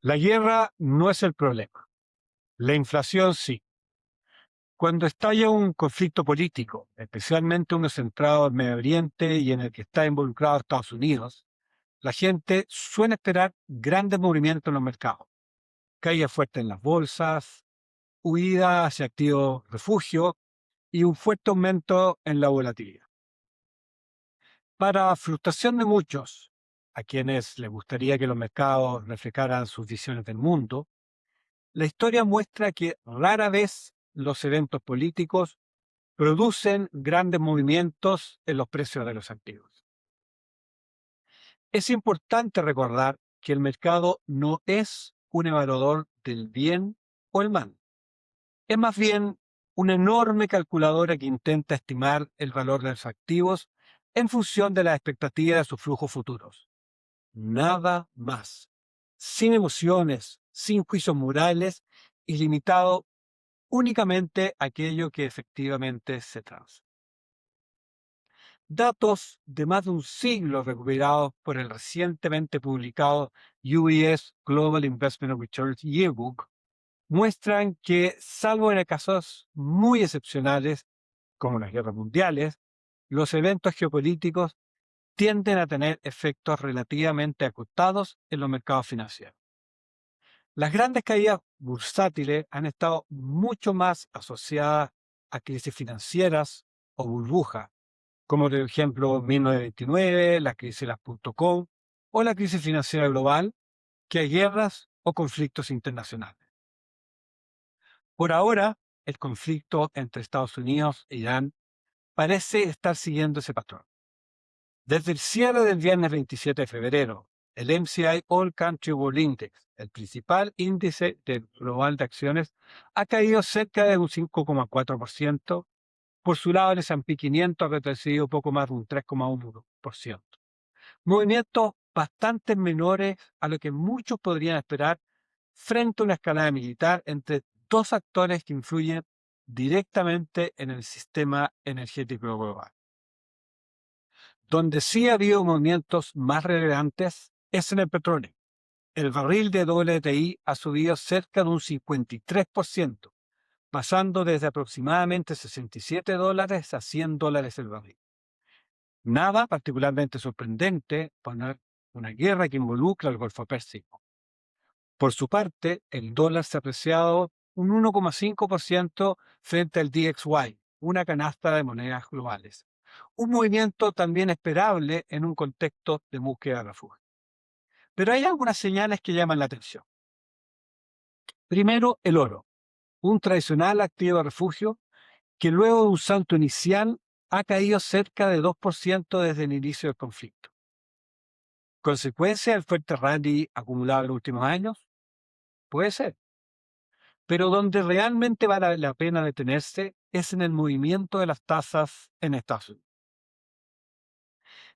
La guerra no es el problema, la inflación sí. Cuando estalla un conflicto político, especialmente uno centrado en Medio Oriente y en el que está involucrado Estados Unidos, la gente suele esperar grandes movimientos en los mercados, caídas fuertes en las bolsas, huida hacia activos refugio y un fuerte aumento en la volatilidad. Para frustración de muchos, a quienes les gustaría que los mercados reflejaran sus visiones del mundo, la historia muestra que rara vez los eventos políticos producen grandes movimientos en los precios de los activos. Es importante recordar que el mercado no es un evaluador del bien o el mal. Es más bien una enorme calculadora que intenta estimar el valor de los activos en función de las expectativas de sus flujos futuros. Nada más. Sin emociones, sin juicios morales y limitado únicamente a aquello que efectivamente se transa. Datos de más de un siglo recuperados por el recientemente publicado UBS Global Investment Returns Yearbook muestran que, salvo en casos muy excepcionales, como las guerras mundiales, los eventos geopolíticos tienden a tener efectos relativamente acotados en los mercados financieros. Las grandes caídas bursátiles han estado mucho más asociadas a crisis financieras o burbujas, como por ejemplo 1929, la crisis de las .com o la crisis financiera global, que a guerras o conflictos internacionales. Por ahora, el conflicto entre Estados Unidos e Irán parece estar siguiendo ese patrón. Desde el cierre del viernes 27 de febrero, el MSCI All Country World Index, el principal índice global de acciones, ha caído cerca de un 5,4%. Por su lado, el S&P 500 ha retrocedido poco más de un 3,1%. Movimientos bastante menores a lo que muchos podrían esperar frente a una escalada militar entre dos actores que influyen directamente en el sistema energético global. Donde sí ha habido movimientos más relevantes es en el petróleo. El barril de WTI ha subido cerca de un 53%, pasando desde aproximadamente $67 a $100 el barril. Nada particularmente sorprendente para una guerra que involucra al Golfo Pérsico. Por su parte, el dólar se ha apreciado un 1,5% frente al DXY, una canasta de monedas globales. Un movimiento también esperable en un contexto de búsqueda de refugio. Pero hay algunas señales que llaman la atención. Primero, el oro, un tradicional activo de refugio que luego de un salto inicial ha caído cerca de 2% desde el inicio del conflicto. ¿Consecuencia del fuerte rally acumulado en los últimos años? Puede ser. Pero donde realmente vale la pena detenerse es en el movimiento de las tasas en Estados Unidos.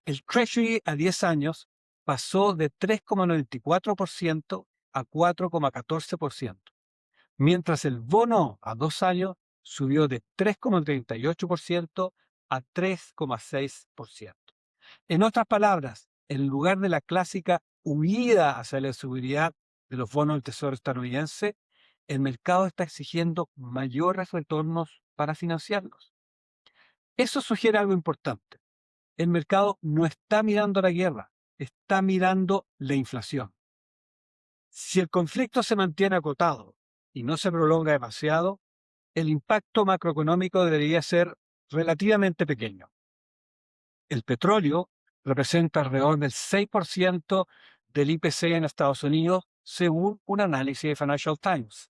El Treasury a 10 años pasó de 3,94% a 4,14%, mientras el bono a 2 años subió de 3,38% a 3,6%. En otras palabras, en lugar de la clásica huida hacia la seguridad de los bonos del Tesoro estadounidense, el mercado está exigiendo mayores retornos para financiarlos. Eso sugiere algo importante. El mercado no está mirando la guerra, está mirando la inflación. Si el conflicto se mantiene acotado y no se prolonga demasiado, el impacto macroeconómico debería ser relativamente pequeño. El petróleo representa alrededor del 6% del IPC en Estados Unidos, según un análisis de Financial Times,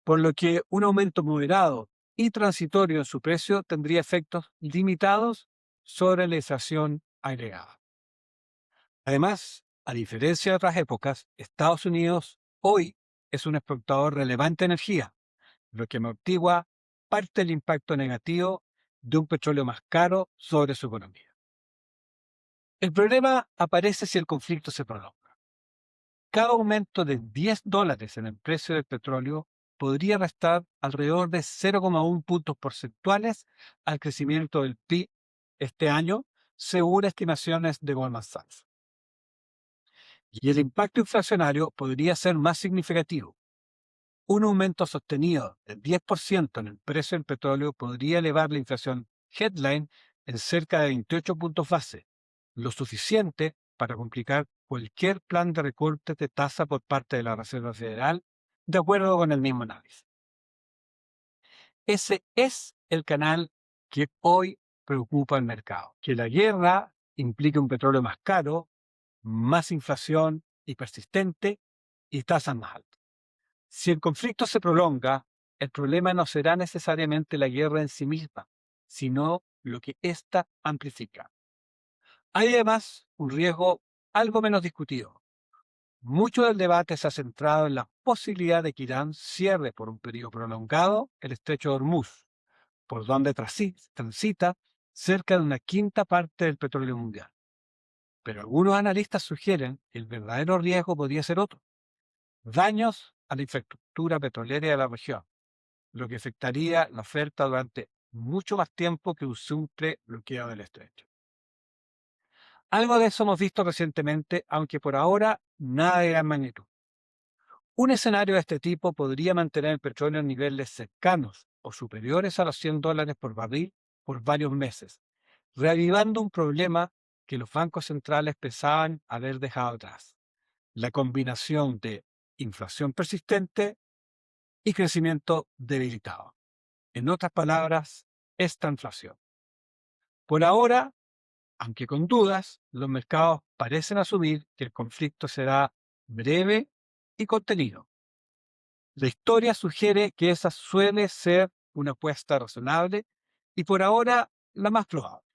por lo que un aumento moderado y transitorio en su precio tendría efectos limitados sobre la inflación agregada. Además, a diferencia de otras épocas, Estados Unidos hoy es un exportador relevante de energía, lo que amortigua parte del impacto negativo de un petróleo más caro sobre su economía. El problema aparece si el conflicto se prolonga. Cada aumento de $10 en el precio del petróleo podría restar alrededor de 0,1 puntos porcentuales al crecimiento del PIB este año, según estimaciones de Goldman Sachs. Y el impacto inflacionario podría ser más significativo. Un aumento sostenido del 10% en el precio del petróleo podría elevar la inflación headline en cerca de 28 puntos base, lo suficiente para complicar cualquier plan de recorte de tasa por parte de la Reserva Federal, de acuerdo con el mismo análisis. Ese es el canal que hoy preocupa al mercado. Que la guerra implique un petróleo más caro, más inflación y persistente y tasas más altas. Si el conflicto se prolonga, el problema no será necesariamente la guerra en sí misma, sino lo que ésta amplifica. Hay además un riesgo algo menos discutido. Mucho del debate se ha centrado en la posibilidad de que Irán cierre por un periodo prolongado el estrecho de Hormuz, por donde transita cerca de una quinta parte del petróleo mundial. Pero algunos analistas sugieren que el verdadero riesgo podría ser otro: daños a la infraestructura petrolera de la región, lo que afectaría la oferta durante mucho más tiempo que un simple bloqueo del estrecho. Algo de eso hemos visto recientemente, aunque por ahora nada de gran magnitud. Un escenario de este tipo podría mantener el petróleo en niveles cercanos o superiores a los $100 por barril por varios meses, reavivando un problema que los bancos centrales pensaban haber dejado atrás: la combinación de inflación persistente y crecimiento debilitado. En otras palabras, esta inflación. Por ahora, aunque con dudas, los mercados parecen asumir que el conflicto será breve y contenido. La historia sugiere que esa suele ser una apuesta razonable y por ahora la más probable.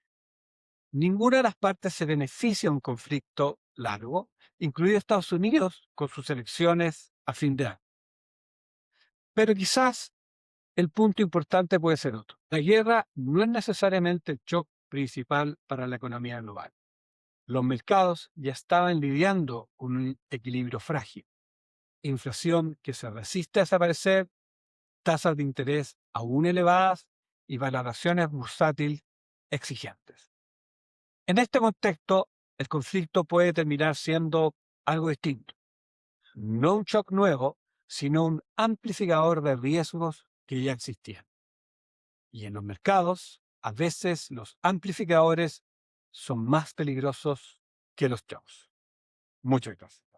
Ninguna de las partes se beneficia de un conflicto largo, incluido Estados Unidos con sus elecciones a fin de año. Pero quizás el punto importante puede ser otro. La guerra no es necesariamente el shock principal para la economía global. Los mercados ya estaban lidiando con un equilibrio frágil: inflación que se resiste a desaparecer, tasas de interés aún elevadas y valoraciones bursátiles exigentes. En este contexto, el conflicto puede terminar siendo algo distinto. No un shock nuevo, sino un amplificador de riesgos que ya existían. Y en los mercados, a veces los amplificadores son más peligrosos que los shocks. Muchas gracias.